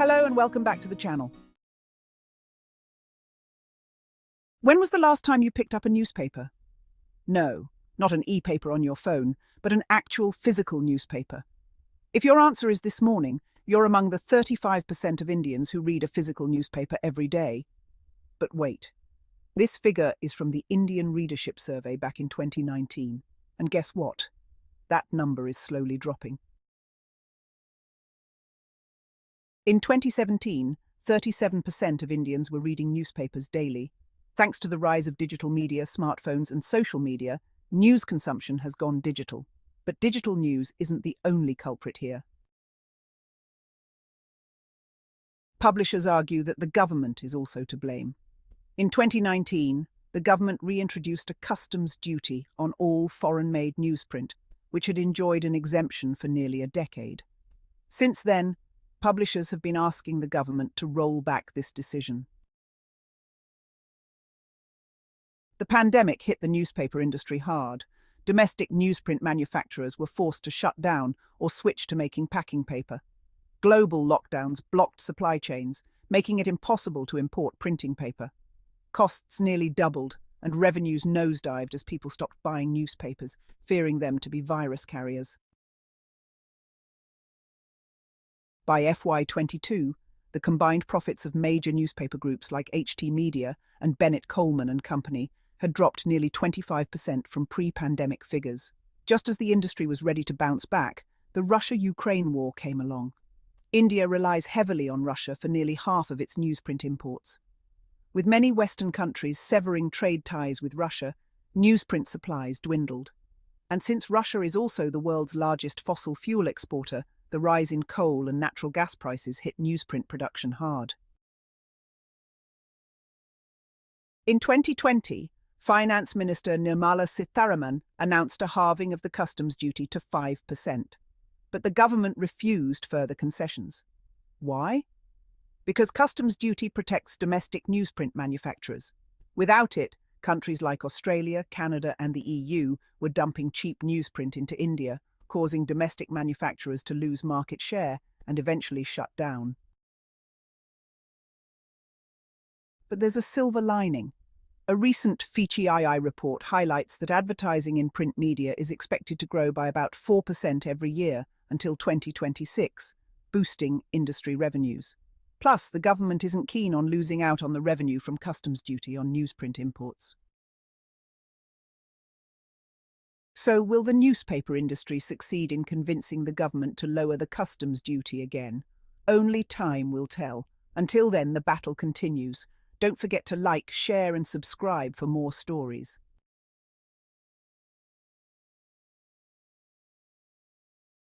Hello and welcome back to the channel. When was the last time you picked up a newspaper? No, not an e-paper on your phone, but an actual physical newspaper. If your answer is this morning, you're among the 35% of Indians who read a physical newspaper every day. But wait, this figure is from the Indian Readership survey back in 2019. And guess what? That number is slowly dropping. In 2017, 37% of Indians were reading newspapers daily. Thanks to the rise of digital media, smartphones, and social media, news consumption has gone digital. But digital news isn't the only culprit here. Publishers argue that the government is also to blame. In 2019, the government reintroduced a customs duty on all foreign-made newsprint, which had enjoyed an exemption for nearly a decade. Since then, publishers have been asking the government to roll back this decision. The pandemic hit the newspaper industry hard. Domestic newsprint manufacturers were forced to shut down or switch to making packing paper. Global lockdowns blocked supply chains, making it impossible to import printing paper. Costs nearly doubled, and revenues nosedived as people stopped buying newspapers, fearing them to be virus carriers. By FY22, the combined profits of major newspaper groups like HT Media and Bennett Coleman and Company had dropped nearly 25% from pre-pandemic figures. Just as the industry was ready to bounce back, the Russia-Ukraine war came along. India relies heavily on Russia for nearly half of its newsprint imports. With many Western countries severing trade ties with Russia, newsprint supplies dwindled. And since Russia is also the world's largest fossil fuel exporter, the rise in coal and natural gas prices hit newsprint production hard. In 2020, Finance Minister Nirmala Sitharaman announced a halving of the customs duty to 5%. But the government refused further concessions. Why? Because customs duty protects domestic newsprint manufacturers. Without it, countries like Australia, Canada, and the EU were dumping cheap newsprint into India, causing domestic manufacturers to lose market share and eventually shut down. But there's a silver lining. A recent FICCI report highlights that advertising in print media is expected to grow by about 4% every year until 2026, boosting industry revenues. Plus, the government isn't keen on losing out on the revenue from customs duty on newsprint imports. So, will the newspaper industry succeed in convincing the government to lower the customs duty again? Only time will tell. Until then, the battle continues. Don't forget to like, share, and subscribe for more stories.